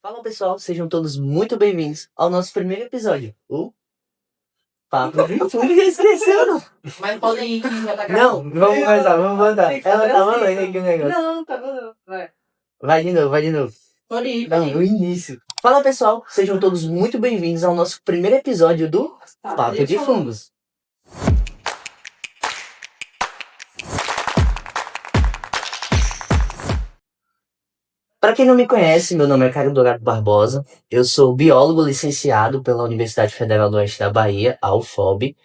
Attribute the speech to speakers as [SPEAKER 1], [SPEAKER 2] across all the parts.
[SPEAKER 1] Fala pessoal, sejam todos muito bem-vindos ao nosso primeiro episódio, o Papo de Fundo. Esqueceu?
[SPEAKER 2] Mas pode ir, já tá
[SPEAKER 1] Não, vamos começar, vamos mandar. Ela tá mandando aqui o negócio.
[SPEAKER 2] Não, tá bom, vai.
[SPEAKER 1] Vai de novo.
[SPEAKER 2] Pode ir,
[SPEAKER 1] Não, no início. Fala pessoal, sejam todos muito bem-vindos ao nosso primeiro episódio do Papo de Fungos. Para quem não me conhece, meu nome é Caio Dourado Barbosa, eu sou biólogo licenciado pela Universidade Federal do Oeste da Bahia, a UFOB.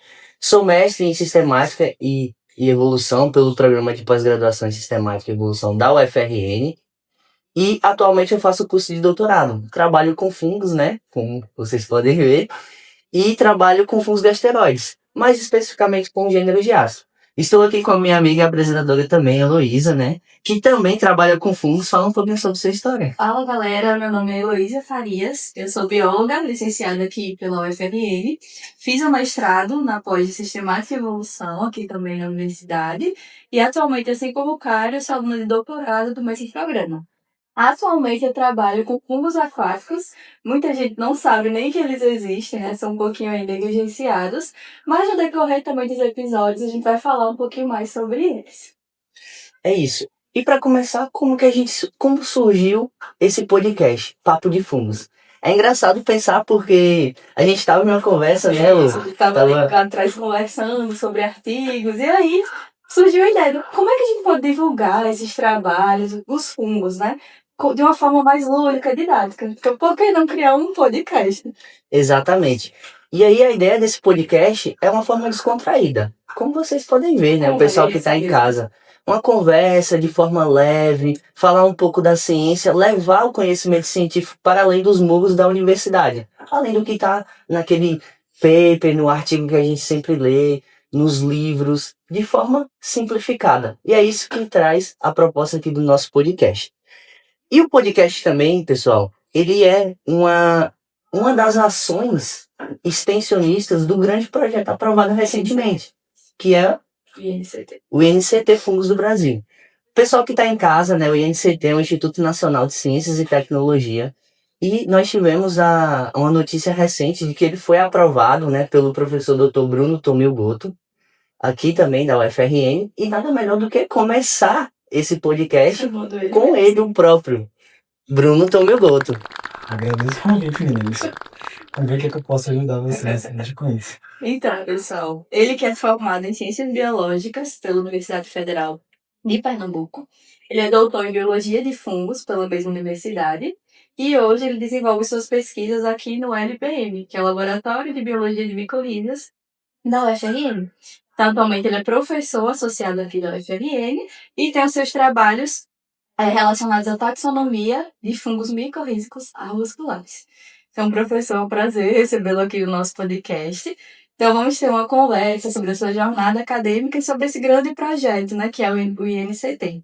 [SPEAKER 1] Sou mestre em Sistemática e Evolução pelo Programa de Pós-Graduação em Sistemática e Evolução da UFRN. E atualmente eu faço curso de doutorado. Trabalho com fungos, né? Como vocês podem ver. E trabalho com fungos gasteroides, mais especificamente com o gênero Giasto. Estou aqui com a minha amiga apresentadora também, Heloísa, né? Que também trabalha com fungos. Fala um pouquinho sobre sua história.
[SPEAKER 2] Fala galera, meu nome é Heloísa Farias, eu sou bióloga, licenciada aqui pela UFRN, fiz um mestrado na pós de Sistemática e Evolução aqui também na universidade e atualmente, assim como o Caio, sou aluna de doutorado do mesmo programa. Atualmente eu trabalho com fungos aquáticos, muita gente não sabe nem que eles existem, né? São um pouquinho aí negligenciados, mas no decorrer também dos episódios a gente vai falar um pouquinho mais sobre eles.
[SPEAKER 1] É isso. E para começar, como surgiu esse podcast, Papo de Fungos? É engraçado pensar porque a gente estava em uma conversa, né, Lu?
[SPEAKER 2] Estava ali atrás conversando sobre artigos, e aí surgiu a ideia de como é que a gente pode divulgar esses trabalhos, os fungos, né? De uma forma mais lúdica, didática. Então, por que não criar um podcast?
[SPEAKER 1] Exatamente. E aí a ideia desse podcast é uma forma descontraída. Como vocês podem ver, né? O pessoal que está em casa. Uma conversa de forma leve, falar um pouco da ciência, levar o conhecimento científico para além dos muros da universidade. Além do que está naquele paper, no artigo que a gente sempre lê, nos livros, de forma simplificada. E é isso que traz a proposta aqui do nosso podcast. E o podcast também, pessoal, ele é uma das ações extensionistas do grande projeto aprovado recentemente, que é o INCT Fungos do Brasil. O pessoal que está em casa, né, o INCT é o Instituto Nacional de Ciências e Tecnologia, e nós tivemos uma notícia recente de que ele foi aprovado, né, pelo professor Dr. Bruno Tomil Goto, aqui também da UFRN, e nada melhor do que começar esse podcast com ele o próprio, Bruno Tomil Goto.
[SPEAKER 3] Agradeço o convite, meninos. Vamos ver o que eu posso ajudar vocês com isso.
[SPEAKER 2] Então, pessoal, ele que é formado em Ciências Biológicas pela Universidade Federal de Pernambuco. Ele é doutor em Biologia de Fungos pela mesma universidade. E hoje ele desenvolve suas pesquisas aqui no LBM, que é o Laboratório de Biologia de Micorrízias da UFRN. Então, atualmente ele é professor associado aqui da UFRN e tem os seus trabalhos relacionados à taxonomia de fungos micorrízicos arbusculares. Então, professor, é um prazer recebê-lo aqui no nosso podcast. Então, vamos ter uma conversa sobre a sua jornada acadêmica e sobre esse grande projeto, né, que é o INCT.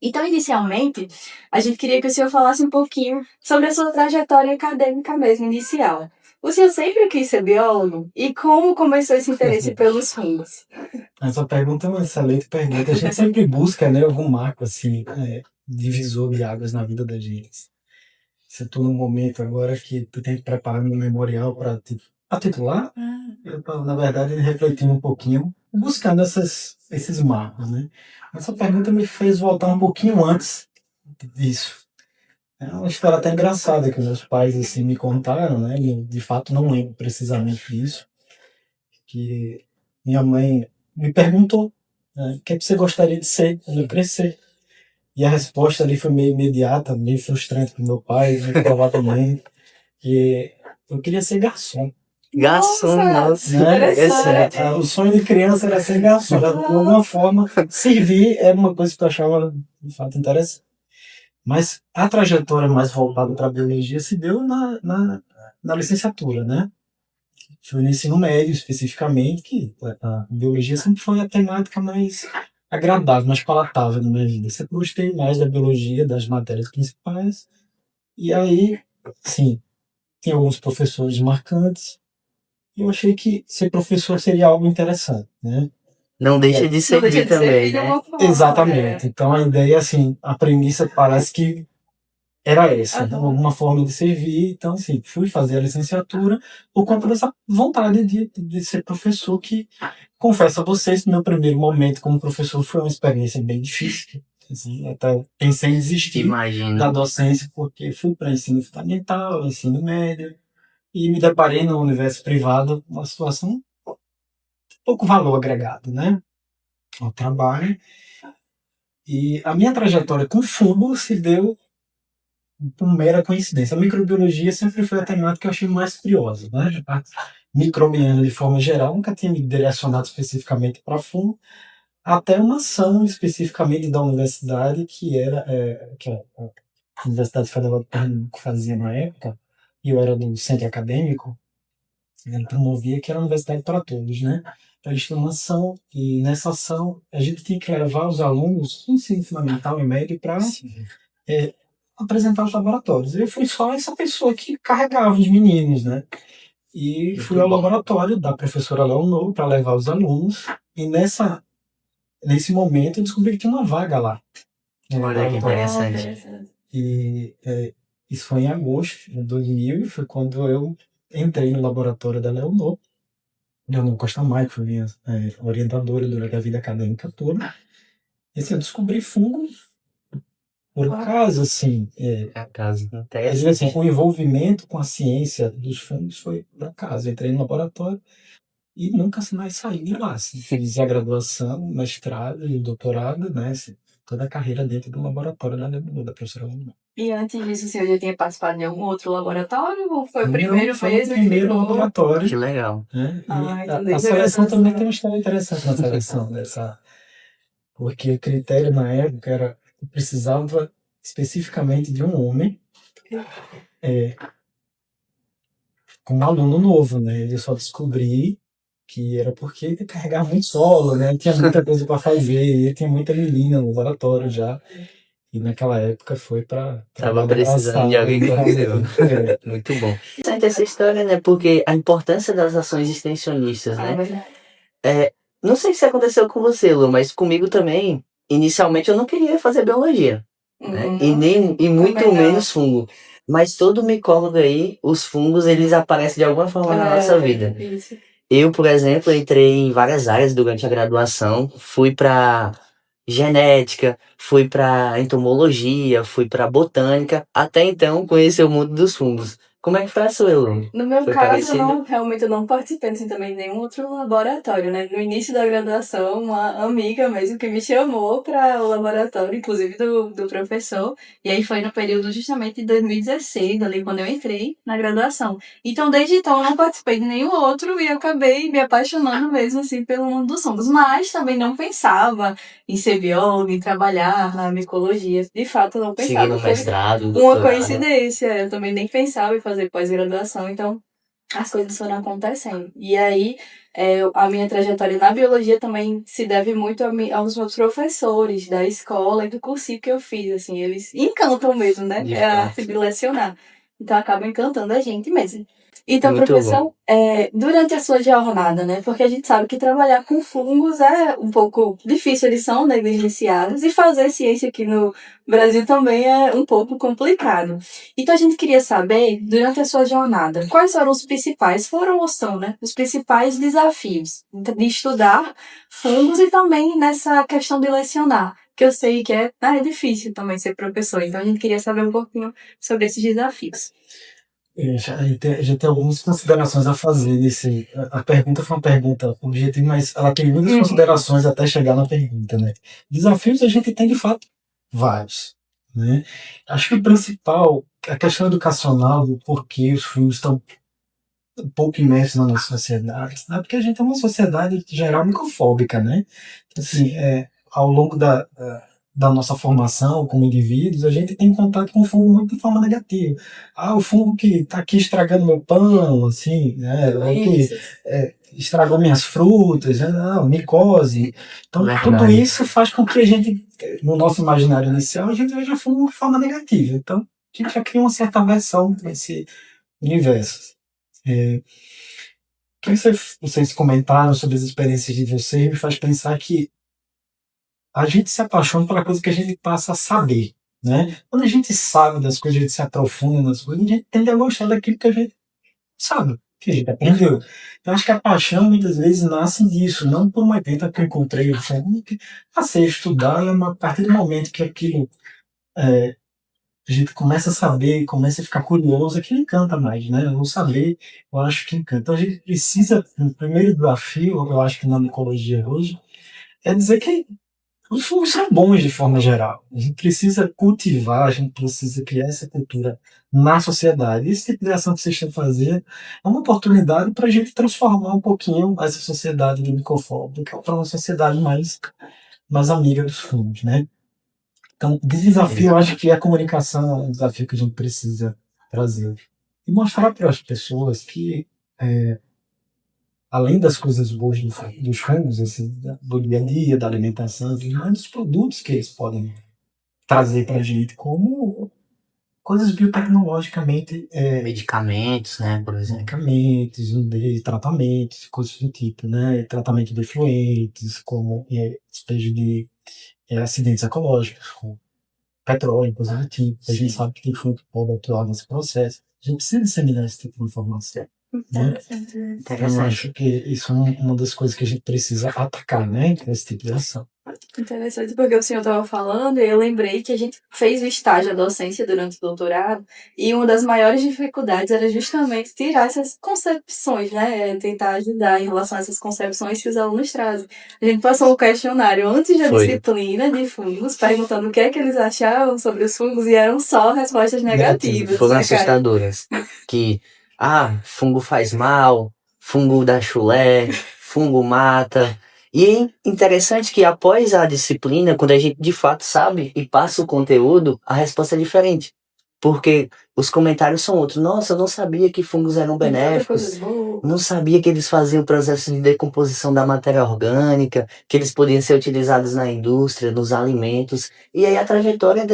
[SPEAKER 2] Então, inicialmente, a gente queria que o senhor falasse um pouquinho sobre a sua trajetória acadêmica mesmo, inicial. O senhor sempre quis ser biólogo? E como começou esse interesse pelos fungos?
[SPEAKER 3] Essa pergunta é uma excelente pergunta. A gente sempre busca, né, algum marco, assim, divisor de águas na vida da gente. Se eu tô num momento agora que tu tem que preparar meu memorial para titular, eu tô, na verdade, refletindo um pouquinho, buscando esses marcos, né? Essa pergunta me fez voltar um pouquinho antes disso. É uma história até engraçada que meus pais assim, me contaram, né? E, de fato, não lembro precisamente disso. Que minha mãe me perguntou, né, o que é que você gostaria de ser quando eu crescer. E a resposta ali foi meio imediata, meio frustrante para meu pai, provavelmente, que eu queria ser garçom.
[SPEAKER 1] Garçom, nossa.
[SPEAKER 3] Né? O sonho de criança era ser garçom. De alguma forma, servir era uma coisa que eu achava, de fato, interessante. Mas a trajetória mais voltada para a biologia se deu na licenciatura, né? Foi no ensino médio, especificamente, que a biologia sempre foi a temática mais agradável, mais palatável na minha vida. Sempre gostei mais da biologia, das matérias principais. E aí, sim, tinha alguns professores marcantes. E eu achei que ser professor seria algo interessante, né?
[SPEAKER 1] Não deixa de servir também, né?
[SPEAKER 3] Exatamente. Então a ideia, assim, a premissa parece que era essa, né? Alguma forma de servir. Então, assim, fui fazer a licenciatura por conta dessa vontade de ser professor, que, confesso a vocês, que meu primeiro momento como professor foi uma experiência bem difícil. Assim, até pensei em desistir
[SPEAKER 1] Imagino.
[SPEAKER 3] da docência, porque fui para ensino fundamental, ensino médio, e me deparei no universo privado, uma situação pouco valor agregado, né, ao trabalho. E a minha trajetória com fungo se deu por mera coincidência. A microbiologia sempre foi a temática que eu achei mais curiosa, né? A parte microbiana de forma geral, nunca tinha me direcionado especificamente para fungo, até uma ação especificamente da universidade, que era que a Universidade Federal de Pernambuco fazia na época, e eu era do centro acadêmico, ele promovia, que era a Universidade para Todos, né? Então, eles tinham uma ação, e nessa ação a gente tinha que levar os alunos do ensino fundamental e médio para apresentar os laboratórios. Eu fui só essa pessoa que carregava os meninos, né? E fui ao laboratório da professora Leonor para levar os alunos, e nesse momento eu descobri que tinha uma vaga lá.
[SPEAKER 1] Olha que interessante.
[SPEAKER 3] E isso foi em agosto de 2000, e foi quando eu entrei no laboratório da Leonor Costa Maia, que foi minha orientadora durante a vida acadêmica toda. E assim, eu descobri fungos por acaso, assim.
[SPEAKER 1] Acaso.
[SPEAKER 3] Mas, assim, o envolvimento com a ciência dos fungos foi por acaso. Eu entrei no laboratório e nunca mais saí de lá. Assim, fiz a graduação, mestrado e doutorado, né? Assim, toda a carreira dentro do laboratório da professora Leonor.
[SPEAKER 2] E antes disso, você já tinha participado de algum outro laboratório? Ou foi o
[SPEAKER 3] Não,
[SPEAKER 2] primeiro
[SPEAKER 3] foi
[SPEAKER 2] mesmo?
[SPEAKER 3] o primeiro
[SPEAKER 2] que ficou?
[SPEAKER 3] laboratório.
[SPEAKER 1] Que legal.
[SPEAKER 3] Né?
[SPEAKER 2] Ah,
[SPEAKER 3] E
[SPEAKER 2] então
[SPEAKER 3] a
[SPEAKER 2] desde a
[SPEAKER 3] seleção
[SPEAKER 2] graduação.
[SPEAKER 3] também tem uma história interessante na seleção dessa. Porque o critério na época era que precisava especificamente de um homem como aluno novo, né? Eu só descobri que era porque ele carregava muito solo, né? Tinha muita coisa para fazer, e tinha muita menina no laboratório já. E naquela época foi para
[SPEAKER 1] Tava precisando de alguém como eu. Muito bom. Interessante essa história, né? Porque a importância das ações extensionistas,
[SPEAKER 2] Ah,
[SPEAKER 1] né?
[SPEAKER 2] verdade.
[SPEAKER 1] Não sei se aconteceu com você, Lu, mas comigo também. Inicialmente eu não queria fazer biologia, né? E muito
[SPEAKER 2] também não.
[SPEAKER 1] menos fungo. Mas todo micólogo aí, os fungos, eles aparecem de alguma forma na nossa vida.
[SPEAKER 2] Isso.
[SPEAKER 1] Eu, por exemplo, entrei em várias áreas durante a graduação. Fui para genética, fui para entomologia, fui para botânica. Até então, conheci o mundo dos fungos. Como é que foi a sua, Lu?
[SPEAKER 2] No meu
[SPEAKER 1] Foi
[SPEAKER 2] caso,
[SPEAKER 1] parecido?
[SPEAKER 2] realmente eu não participei assim, também de nenhum outro laboratório, né? No início da graduação, uma amiga mesmo que me chamou para o laboratório, inclusive do professor, e aí foi no período justamente de 2016, ali quando eu entrei na graduação. Então, desde então, eu não participei de nenhum outro e eu acabei me apaixonando mesmo, assim, pelo mundo dos fungos. Mas também não pensava em ser bióloga, em trabalhar na micologia. De fato, eu não pensava.
[SPEAKER 1] Seguindo mestrado,
[SPEAKER 2] Uma
[SPEAKER 1] doutorado.
[SPEAKER 2] coincidência, eu também nem pensava em fazer pós-graduação, então as coisas foram acontecendo. E aí, a minha trajetória na biologia também se deve muito aos meus professores da escola e do cursinho que eu fiz, assim, eles encantam mesmo, né?
[SPEAKER 1] De
[SPEAKER 2] É a
[SPEAKER 1] fato.
[SPEAKER 2] arte de lecionar. Então acaba encantando a gente mesmo. Então,
[SPEAKER 1] Muito
[SPEAKER 2] professor, durante a sua jornada, né? Porque a gente sabe que trabalhar com fungos é um pouco difícil, eles são negligenciados, e fazer ciência aqui no Brasil também é um pouco complicado. Então a gente queria saber, durante a sua jornada, quais foram os principais, foram ou são, né? Os principais desafios de estudar fungos e também nessa questão de lecionar. Que eu sei que é difícil também ser professor, então a gente queria saber um pouquinho sobre esses desafios.
[SPEAKER 3] A gente tem algumas considerações a fazer nesse. A pergunta foi uma pergunta objetiva, mas ela tem muitas considerações até chegar na pergunta, né? Desafios a gente tem de fato vários, né? Acho que o principal, a questão educacional, do porquê os filmes estão um pouco imersos na nossa sociedade, né? Porque a gente é uma sociedade em geral microfóbica, né? Assim, ao longo da nossa formação como indivíduos, a gente tem contato com o fungo muito de forma negativa. O fungo que está aqui estragando meu pão, assim, né? Ou que estragou minhas frutas, né? Micose. Então, tudo isso faz com que a gente, no nosso imaginário inicial, a gente veja o fungo de forma negativa. Então, a gente já cria uma certa aversão nesse universo. O que vocês comentaram sobre as experiências de vocês me faz pensar que a gente se apaixona pela coisa que a gente passa a saber, né? Quando a gente sabe das coisas, a gente se aprofunda nas coisas, a gente tende a gostar daquilo que a gente sabe, que a gente aprendeu. Eu acho que a paixão muitas vezes nasce disso, não por uma evento que eu encontrei, eu passei a estudar, e a partir do momento que aquilo a gente começa a saber, começa a ficar curioso, aquilo encanta mais, né? Eu vou saber, eu acho que encanta. Então a gente precisa, o primeiro desafio, eu acho que na micologia hoje, é dizer que os fungos são bons de forma geral. A gente precisa cultivar, a gente precisa criar essa cultura na sociedade. Esse tipo de ação que vocês estão fazendo é uma oportunidade para a gente transformar um pouquinho essa sociedade de micofóbica para uma sociedade mais amiga dos fungos, né? Então, o desafio, eu acho que a comunicação é um desafio que a gente precisa trazer. E mostrar para as pessoas que, além das coisas boas dos fungos, do dia a dia, da alimentação, dos produtos que eles podem trazer para a gente, como coisas biotecnologicamente,
[SPEAKER 1] Medicamentos, né, por exemplo.
[SPEAKER 3] medicamentos, tratamentos, coisas do tipo, né? Tratamento de efluentes, como despejo de acidentes ecológicos, como petróleo, coisa do tipo. A gente sabe que tem fungo que pode atuar nesse processo. A gente precisa disseminar esse tipo de informação. Né? Eu acho que isso é uma das coisas que a gente precisa atacar, né? Esse tipo de ação.
[SPEAKER 2] Interessante, porque o senhor estava falando e eu lembrei que a gente fez o estágio da docência durante o doutorado e uma das maiores dificuldades era justamente tirar essas concepções, né? Tentar ajudar em relação a essas concepções que os alunos trazem. A gente passou um questionário antes da disciplina de fungos, perguntando o que é que eles achavam sobre os fungos e eram só respostas negativas.
[SPEAKER 1] Foram
[SPEAKER 2] né,
[SPEAKER 1] assustadoras. Que, fungo faz mal, fungo dá chulé, fungo mata. E é interessante que após a disciplina, quando a gente de fato sabe e passa o conteúdo, a resposta é diferente. Porque os comentários são outros. Nossa, eu não sabia que fungos eram benéficos. Não sabia que eles faziam o processo de decomposição da matéria orgânica, que eles podiam ser utilizados na indústria, nos alimentos. E aí a trajetória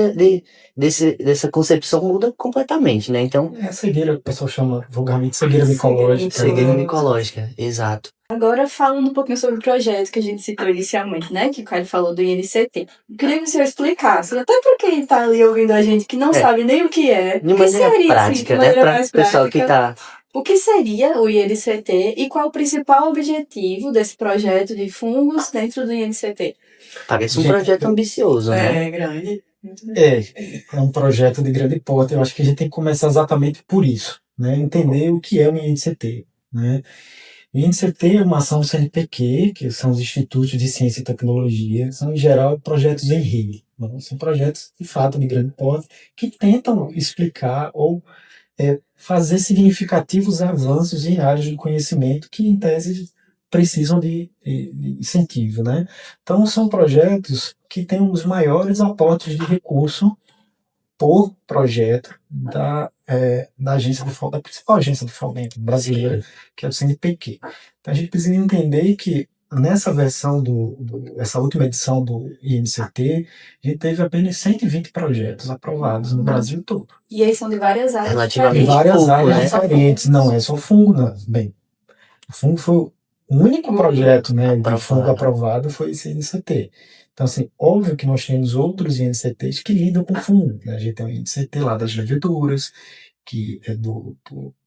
[SPEAKER 1] dessa concepção muda completamente, né? Então,
[SPEAKER 3] É a cegueira, o pessoal chama vulgarmente cegueira micológica.
[SPEAKER 1] cegueira micológica, exato.
[SPEAKER 2] Agora, falando um pouquinho sobre o projeto que a gente citou inicialmente, né? Que o Caio falou do INCT. Eu queria que o senhor explicasse, até para quem está ali ouvindo a gente que não sabe nem o que é.
[SPEAKER 1] De maneira prática, né? Para o pessoal que está...
[SPEAKER 2] O que seria o INCT e qual o principal objetivo desse projeto de fungos dentro do INCT?
[SPEAKER 1] Parece um projeto ambicioso, né?
[SPEAKER 2] É grande.
[SPEAKER 3] É um projeto de grande porte. Eu acho que a gente tem que começar exatamente por isso, né? Entender o que é o INCT, né? O INCT é uma ação do CNPq, que são os Institutos de Ciência e Tecnologia, são em geral projetos em rede. Né? São projetos, de fato, de grande porte, que tentam explicar ou fazer significativos avanços em áreas de conhecimento que, em tese, precisam de incentivo. Né? Então, são projetos que têm os maiores aportes de recurso por projeto da agência de fomento, da principal agência de fomento brasileira, que é o CNPq. Então a gente precisa entender que nessa versão essa última edição do INCT, a gente teve apenas 120 projetos aprovados no Brasil todo.
[SPEAKER 2] E eles são de várias áreas
[SPEAKER 1] Relativamente
[SPEAKER 2] diferentes.
[SPEAKER 3] Várias
[SPEAKER 1] pouco,
[SPEAKER 3] áreas
[SPEAKER 1] né?
[SPEAKER 3] diferentes, não é só fungo, não. Bem, o fungo foi o único projeto, né, de fungo aprovado foi esse INCT. Então, assim, óbvio que nós temos outros INCTs que lidam com fungo. Né? A gente tem o INCT lá das leveduras, que é do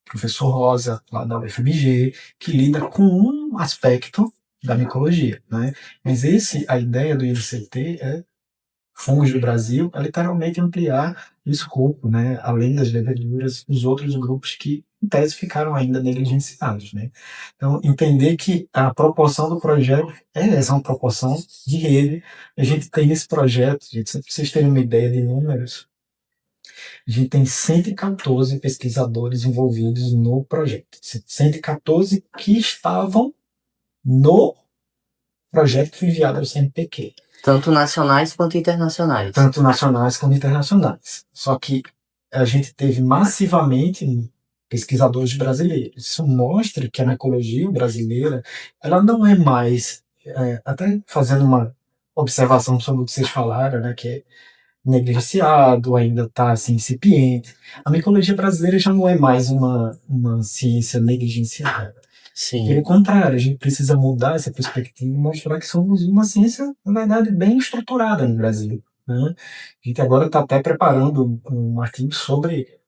[SPEAKER 3] professor Rosa, lá da UFMG, que lida com um aspecto da micologia. Né? Mas a ideia do INCT é fungos do Brasil, é literalmente ampliar o escopo, né? Além das leveduras, os outros grupos que, em tese, ficaram ainda negligenciados. Né? Então, entender que a proporção do projeto é essa, uma proporção de rede. A gente tem esse projeto, gente, para vocês terem uma ideia de números, a gente tem 114 pesquisadores envolvidos no projeto. 114 que estavam no projeto que foi enviado ao CNPq.
[SPEAKER 1] Tanto nacionais quanto internacionais.
[SPEAKER 3] Tanto nacionais como internacionais. Só que a gente teve massivamente pesquisadores brasileiros. Isso mostra que a micologia brasileira, ela não é mais, até fazendo uma observação sobre o que vocês falaram, né, que é negligenciado, ainda está assim, incipiente. A micologia brasileira já não é mais uma ciência negligenciada.
[SPEAKER 1] Sim.
[SPEAKER 3] Pelo contrário, a gente precisa mudar essa perspectiva e mostrar que somos uma ciência, na verdade, bem estruturada no Brasil. né? A gente agora está até preparando um artigo sobre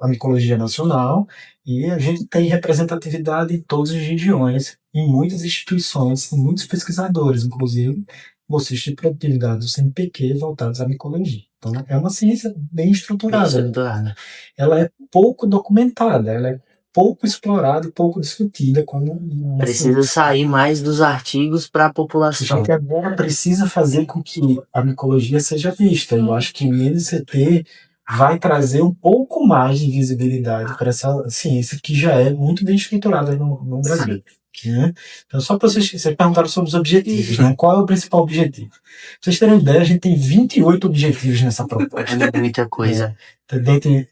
[SPEAKER 3] a micologia nacional e a gente tem representatividade em todas as regiões, em muitas instituições, em muitos pesquisadores, inclusive bolsistas de produtividade do CNPq voltados à micologia. Então, é uma ciência bem estruturada. Ela é pouco documentada, ela é pouco explorada e pouco discutida como
[SPEAKER 1] precisa sair mais dos artigos para a população.
[SPEAKER 3] A gente agora precisa fazer com que a micologia seja vista. Eu acho que o INCT vai trazer um pouco mais de visibilidade para essa ciência que já é muito bem estruturada no Brasil. Né? Então, só para vocês perguntaram sobre os objetivos, né? Qual é o principal objetivo? Pra vocês terem uma ideia, a gente tem 28 objetivos nessa proposta.
[SPEAKER 1] É muita coisa.
[SPEAKER 3] Dentre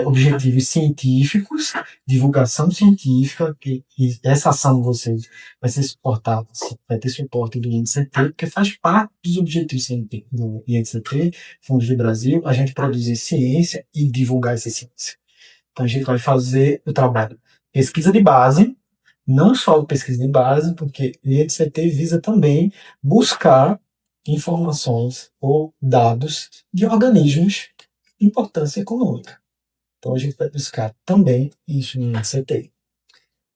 [SPEAKER 3] objetivos científicos, divulgação científica, e essa ação de vocês vai ser suportada, vai ter suporte do INCT, porque faz parte dos objetivos do INCT, Fundos do Brasil, a gente produzir ciência e divulgar essa ciência. Então a gente vai fazer o trabalho pesquisa de base, não só pesquisa de base, porque o INCT visa também buscar informações ou dados de organismos de importância econômica. Então a gente vai buscar também isso no INCT.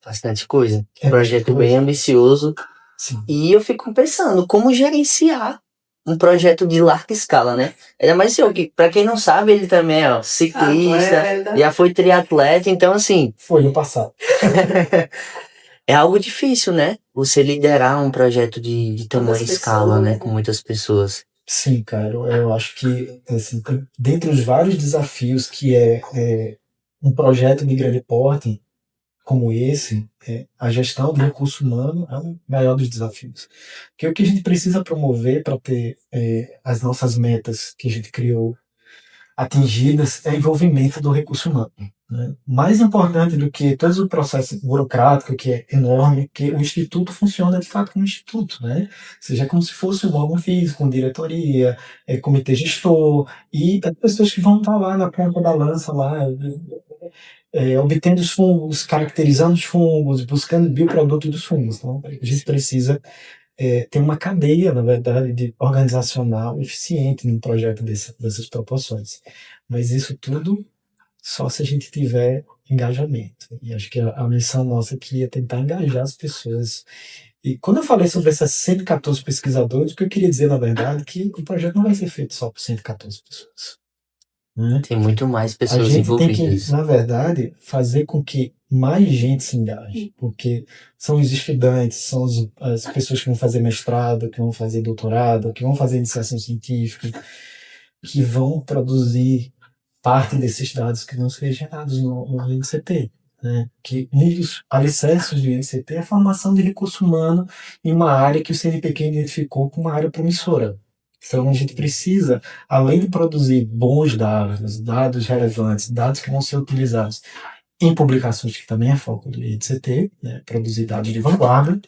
[SPEAKER 1] Bastante coisa. Projeto bem ambicioso.
[SPEAKER 3] Sim.
[SPEAKER 1] E eu fico pensando como gerenciar um projeto de larga escala, né? Ainda mais eu, que pra quem não sabe, ele também é ciclista, já foi triatleta, então assim...
[SPEAKER 3] Foi no passado.
[SPEAKER 1] É algo difícil, né? Você liderar um projeto de tamanha escala, né? Com muitas pessoas.
[SPEAKER 3] Sim, cara, eu acho que assim, dentre os vários desafios que é um projeto de grande porte como esse, a gestão do recurso humano é o maior dos desafios. Porque o que a gente precisa promover para ter as nossas metas que a gente criou atingidas é o envolvimento do recurso humano. Né? Mais importante do que todo o processo burocrático, que é enorme, que o Instituto funciona de fato como instituto, né? Ou seja, é como se fosse um órgão físico, com diretoria, comitê gestor, e as pessoas que vão estar lá na ponta da lança, lá, obtendo os fungos, caracterizando os fungos, buscando bioprodutos dos fungos. Então, a gente precisa ter uma cadeia, na verdade, organizacional eficiente num projeto dessas proporções. Mas isso tudo só se a gente tiver engajamento. E acho que a missão nossa aqui é tentar engajar as pessoas. E quando eu falei sobre essas 114 pesquisadores, o que eu queria dizer, na verdade, é que o projeto não vai ser feito só por 114 pessoas. Né?
[SPEAKER 1] Tem muito mais pessoas
[SPEAKER 3] a gente
[SPEAKER 1] envolvidas.
[SPEAKER 3] Tem que, na verdade, fazer com que mais gente se engaje, porque são os estudantes, são as pessoas que vão fazer mestrado, que vão fazer doutorado, que vão fazer iniciação científica, que vão produzir parte desses dados que vão ser gerados no INCT. Né? Que um dos alicerces do INCT é a formação de recurso humano em uma área que o CNPq identificou como uma área promissora. Então a gente precisa, além de produzir bons dados, dados relevantes, dados que vão ser utilizados em publicações, que também é foco do INCT, né? Produzir dados de vanguarda,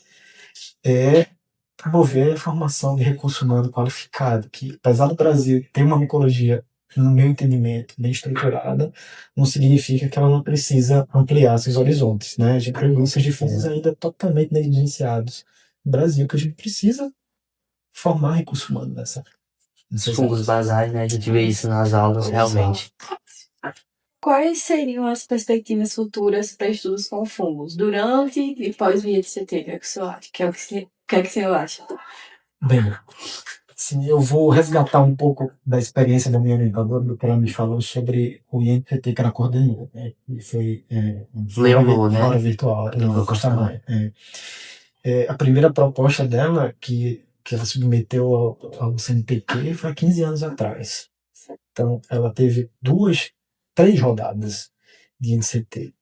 [SPEAKER 3] promover a formação de recurso humano qualificado, que apesar do Brasil ter uma micologia, no meu entendimento, bem estruturada, não significa que ela não precisa ampliar seus horizontes. Né? A gente tem indústrias de fungos ainda totalmente negligenciados no Brasil, que a gente precisa formar recurso humano nessa.
[SPEAKER 1] Os fungos basais, né? A gente vê isso nas aulas, realmente.
[SPEAKER 2] Quais seriam as perspectivas futuras para estudos com fungos durante e pós o INCT? O que é que você acha? O que é que você acha?
[SPEAKER 3] Bem, sim, eu vou resgatar um pouco da experiência da minha orientadora, do que ela me falou sobre o INCT que ela coordenou, né? E foi hora virtual no Costa Maia. A primeira proposta dela, que ela submeteu ao CNPq, foi há 15 anos atrás. Então, ela teve 3 rodadas de INCT.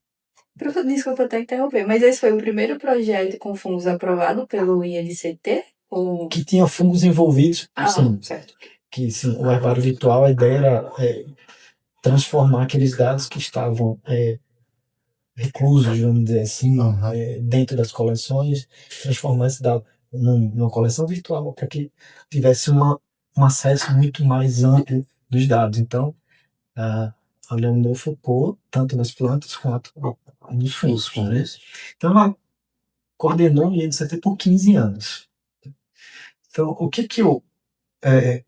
[SPEAKER 2] Desculpa até interromper, mas esse foi o primeiro projeto com fungos aprovado pelo INCT? Ou...
[SPEAKER 3] Que tinha fungos envolvidos, sim.
[SPEAKER 2] Certo.
[SPEAKER 3] Que sim, o herbário virtual, a ideia era transformar aqueles dados que estavam reclusos, vamos dizer assim, dentro das coleções, transformar esse dado numa coleção virtual para que tivesse um acesso muito mais amplo dos dados. Então, a Leonor focou tanto nas plantas quanto nos fungos. Né? Então, ela coordenou o INCT por 15 anos. Então, o que eu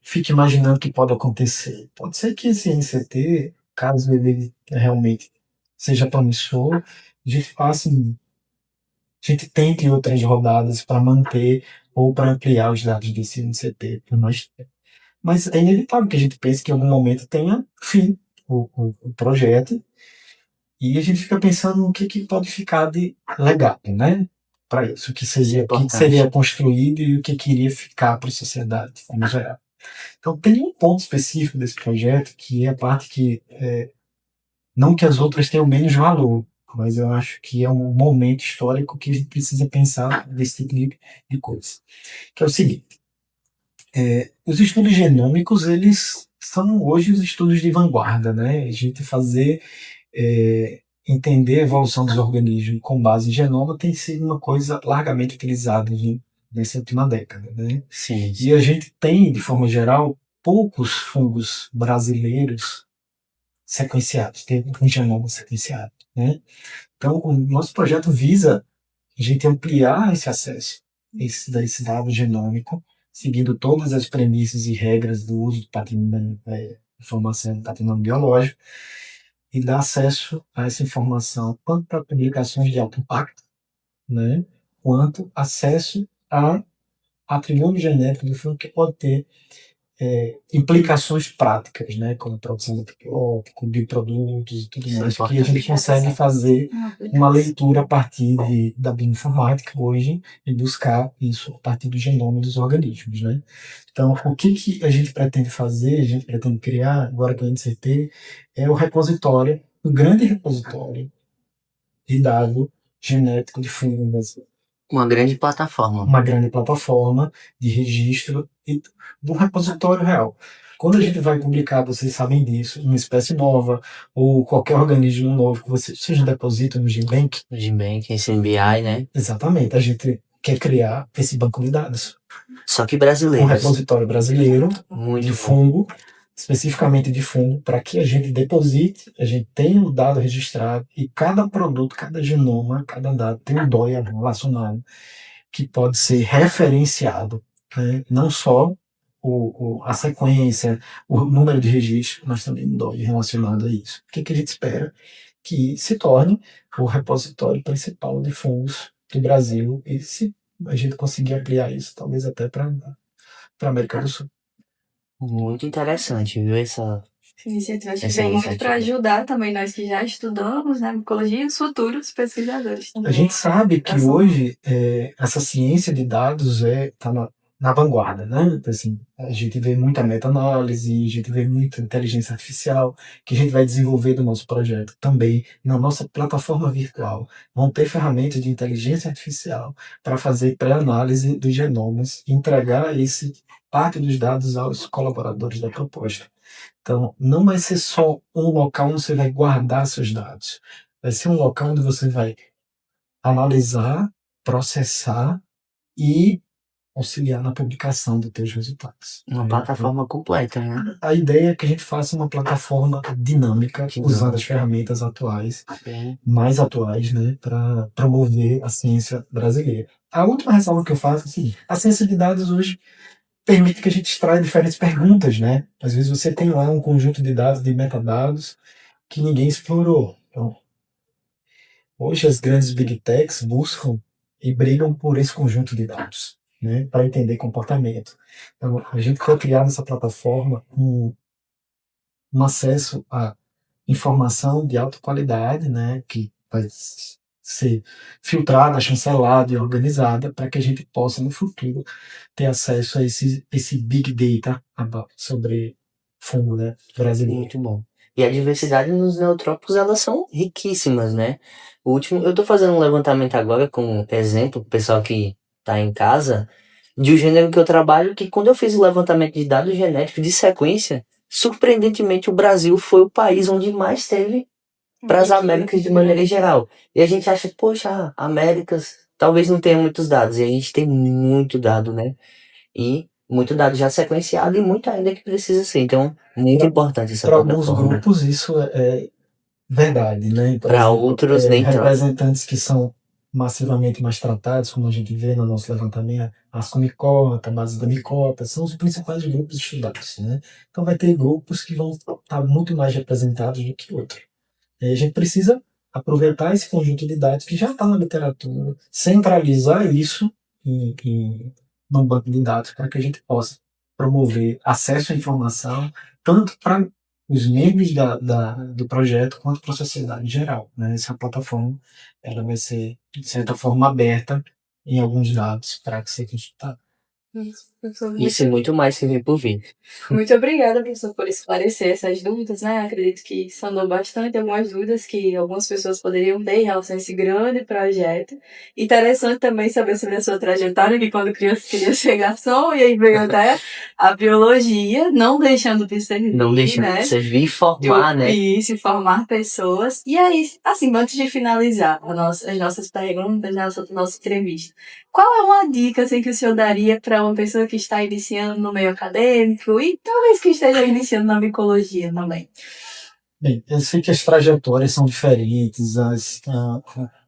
[SPEAKER 3] fique imaginando o que pode acontecer. Pode ser que esse NCT, caso ele realmente seja promissor, a gente faça, a gente tente outras rodadas para manter ou para ampliar os dados desse NCT por mais tempo. Mas é inevitável que a gente pense que em algum momento tenha fim o projeto, e a gente fica pensando no que pode ficar de legado, né? Para isso, o que seria construído e o que iria ficar para a sociedade, de forma geral. Então, tem um ponto específico desse projeto que é a parte que, não que as outras tenham menos valor, mas eu acho que é um momento histórico que a gente precisa pensar nesse tipo de coisa. Que é o seguinte: os estudos genômicos, eles são hoje os estudos de vanguarda, né? A gente entender a evolução dos organismos com base em genoma tem sido uma coisa largamente utilizada nessa última década, né?
[SPEAKER 1] Sim.
[SPEAKER 3] E a gente tem, de forma geral, poucos fungos brasileiros sequenciados, tem um genoma sequenciado, né? Então, o nosso projeto visa a gente ampliar esse acesso esse dado genômico, seguindo todas as premissas e regras do uso do patrimônio, informação do patrimônio biológico, e dar acesso a essa informação tanto para publicações de alto impacto, né, quanto acesso a patrimônio genético do fungo que pode ter implicações práticas, né, como produção de antibiótico, bioprodutos e tudo mais, que a gente consegue fazer uma leitura a partir da bioinformática hoje e buscar isso a partir do genoma dos organismos, né? Então, o que a gente pretende fazer, a gente pretende criar, agora que a NCT, é o repositório, um grande repositório de dado genético de fungos,
[SPEAKER 1] Uma grande plataforma.
[SPEAKER 3] uma grande plataforma de registro e do repositório real. Quando a gente vai publicar, vocês sabem disso, uma espécie nova ou qualquer organismo novo que vocês depositam no GenBank.
[SPEAKER 1] No GenBank, esse NBI, né?
[SPEAKER 3] Exatamente, a gente quer criar esse banco de dados.
[SPEAKER 1] Só que brasileiro.
[SPEAKER 3] Um repositório brasileiro
[SPEAKER 1] Muito
[SPEAKER 3] de
[SPEAKER 1] bom.
[SPEAKER 3] fungo, especificamente de fungo, para que a gente deposite, a gente tenha o dado registrado e cada produto, cada genoma, cada dado tem um DOI relacionado que pode ser referenciado, né? Não só a sequência, o número de registro, mas também um DOI relacionado a isso. O que a gente espera? Que se torne o repositório principal de fungos do Brasil, e se a gente conseguir ampliar isso, talvez até para a América do Sul.
[SPEAKER 1] Muito interessante, viu? Essa
[SPEAKER 2] iniciativa acho que vem muito para ajudar também nós que já estudamos na micologia e os futuros pesquisadores também.
[SPEAKER 3] A gente sabe que hoje essa ciência de dados está na vanguarda, né? Assim, a gente vê muita meta-análise, a gente vê muita inteligência artificial que a gente vai desenvolver no nosso projeto também na nossa plataforma virtual. Vão ter ferramentas de inteligência artificial para fazer pré-análise dos genomas e entregar parte dos dados aos colaboradores da proposta. Então, não vai ser só um local onde você vai guardar seus dados. Vai ser um local onde você vai analisar, processar e auxiliar na publicação dos teus resultados.
[SPEAKER 1] Uma plataforma completa, né?
[SPEAKER 3] A ideia é que a gente faça uma plataforma dinâmica, usando as ferramentas atuais, mais atuais, né, para promover a ciência brasileira. A última ressalva que eu faço é assim: a ciência de dados hoje permite que a gente extraia diferentes perguntas, né? Às vezes você tem lá um conjunto de dados, de metadados, que ninguém explorou. Então, hoje as grandes big techs buscam e brigam por esse conjunto de dados, né? Para entender comportamento. Então, a gente foi criar nessa plataforma um acesso a informação de alta qualidade, né? Que vai ser filtrada, chancelada e organizada para que a gente possa, no futuro, ter acesso a esse big data sobre fungo, né, brasileiro.
[SPEAKER 1] Muito bom. E a diversidade nos neotrópicos, elas são riquíssimas, né? Eu estou fazendo um levantamento agora, como exemplo, o pessoal que está em casa, de um gênero que eu trabalho, que quando eu fiz o levantamento de dados genéticos de sequência, surpreendentemente o Brasil foi o país onde mais teve para as Américas de maneira geral. E a gente acha, poxa, Américas talvez não tenha muitos dados. E a gente tem muito dado, né? E muito dado já sequenciado e muito ainda que precisa ser. Então, muito importante essa plataforma.
[SPEAKER 3] Para alguns grupos isso é verdade, né?
[SPEAKER 1] Para outros nem tanto.
[SPEAKER 3] Representantes que são massivamente mais tratados, como a gente vê no nosso levantamento, a ascomicota, a base da micota, são os principais grupos estudados, né? Então vai ter grupos que vão estar muito mais representados do que outros. E a gente precisa aproveitar esse conjunto de dados que já está na literatura, centralizar isso num banco de dados para que a gente possa promover acesso à informação tanto para os membros do projeto quanto para a sociedade em geral, né? Essa plataforma ela vai ser, de certa forma, aberta em alguns dados para que seja consultado.
[SPEAKER 1] Isso e muito mais que vem por vir.
[SPEAKER 2] Muito obrigada, professor, por esclarecer essas dúvidas, né? Acredito que sanou bastante algumas dúvidas que algumas pessoas poderiam ter em relação a esse grande projeto. Interessante também saber sobre a sua trajetória, que quando criança queria ser garçom, e aí veio até a biologia, não deixando de servir,
[SPEAKER 1] Não deixando
[SPEAKER 2] né?
[SPEAKER 1] de servir e formar, né?
[SPEAKER 2] Isso, formar pessoas. E aí, assim, antes de finalizar as nossas perguntas, nossa entrevista, qual é uma dica assim, que o senhor daria para uma pessoa que está iniciando no meio acadêmico e talvez que esteja iniciando na micologia também?
[SPEAKER 3] Bem, eu sei que as trajetórias são diferentes,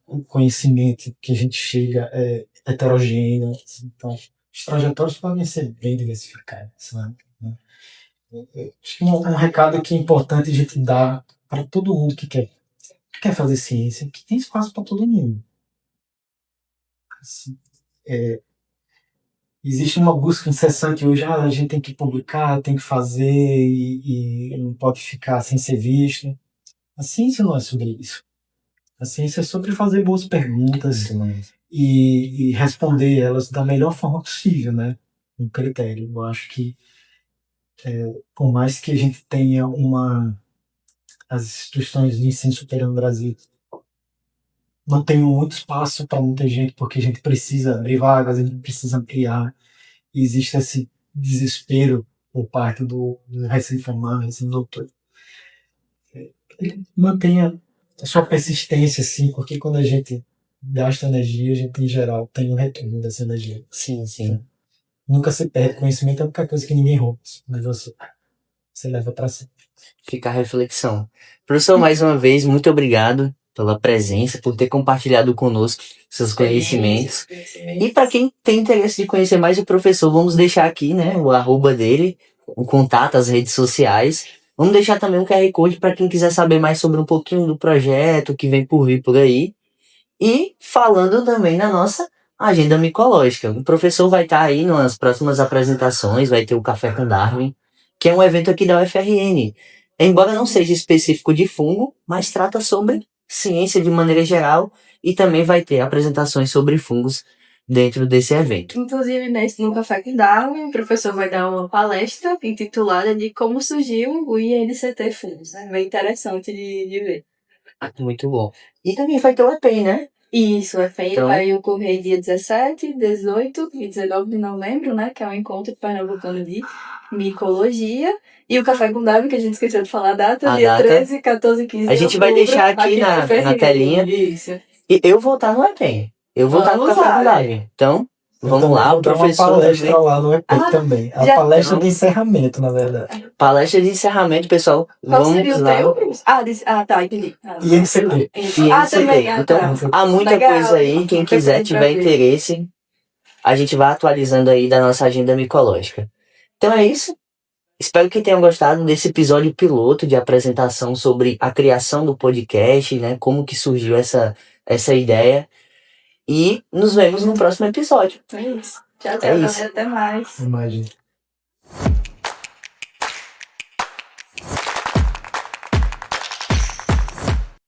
[SPEAKER 3] o conhecimento que a gente chega é heterogêneo, então as trajetórias podem ser bem diversificadas, né? Acho que um recado que é importante a gente dar para todo mundo que quer fazer ciência, que tem espaço para todo mundo. Assim, existe uma busca incessante hoje, a gente tem que publicar, tem que fazer e não pode ficar sem ser visto. A ciência não é sobre isso. A ciência é sobre fazer boas perguntas e responder elas da melhor forma possível, né? Um critério. Eu acho que, por mais que a gente tenha as instituições de ensino superior no Brasil não tem muito espaço para muita gente, porque a gente precisa abrir vagas, a gente precisa ampliar. E existe esse desespero por parte do recém-formado, recém-doutor. Mantenha a sua persistência, sim, porque quando a gente gasta energia, a gente, em geral, tem um retorno dessa energia.
[SPEAKER 1] Sim, sim.
[SPEAKER 3] Nunca se perde conhecimento, é a única coisa que ninguém rouba, mas você leva para si.
[SPEAKER 1] Fica a reflexão. Professor, mais uma vez, muito obrigado pela presença, por ter compartilhado conosco seus conhecimentos. E para quem tem interesse de conhecer mais o professor, vamos deixar aqui, né, o @ dele, o contato, as redes sociais. Vamos deixar também um QR Code para quem quiser saber mais sobre um pouquinho do projeto que vem por vir por aí. E falando também na nossa agenda micológica. O professor vai estar aí nas próximas apresentações, vai ter o Café com Darwin, que é um evento aqui da UFRN. Embora não seja específico de fungo, mas trata sobre ciência de maneira geral e também vai ter apresentações sobre fungos dentro desse evento.
[SPEAKER 2] Inclusive, no Café com Darwin, o professor vai dar uma palestra intitulada de como surgiu o INCT Fungos. É bem interessante de ver.
[SPEAKER 1] Muito bom. E também vai ter o EPEI, né?
[SPEAKER 2] Isso, o EPEI vai ocorrer dia 17, 18 e 19 de novembro, né? Que é o encontro pernambucano de micologia. E o Café com Darwin, que a gente esqueceu de falar a data, dia 13, 14 e 15 de
[SPEAKER 1] A gente vai deixar aqui na telinha.
[SPEAKER 2] Isso.
[SPEAKER 1] E eu vou estar no EPEI. Eu vou estar no Café com Darwin. Então, vamos lá, o professor.
[SPEAKER 3] Uma palestra lá no EPEI também. A palestra de encerramento, na verdade.
[SPEAKER 1] Palestra de encerramento, pessoal.
[SPEAKER 2] Qual
[SPEAKER 1] vamos
[SPEAKER 2] seria o
[SPEAKER 1] lá.
[SPEAKER 2] teu? Tá, entendi.
[SPEAKER 3] INCT.
[SPEAKER 2] Também.
[SPEAKER 1] Então, há muita coisa aí. Quem quiser, tiver interesse, a gente vai atualizando aí da nossa agenda micológica. Então é isso. Espero que tenham gostado desse episódio piloto de apresentação sobre a criação do podcast, né? Como que surgiu essa ideia. E nos vemos no próximo episódio.
[SPEAKER 2] É isso. Tchau, galera. Até mais.
[SPEAKER 3] Imagem.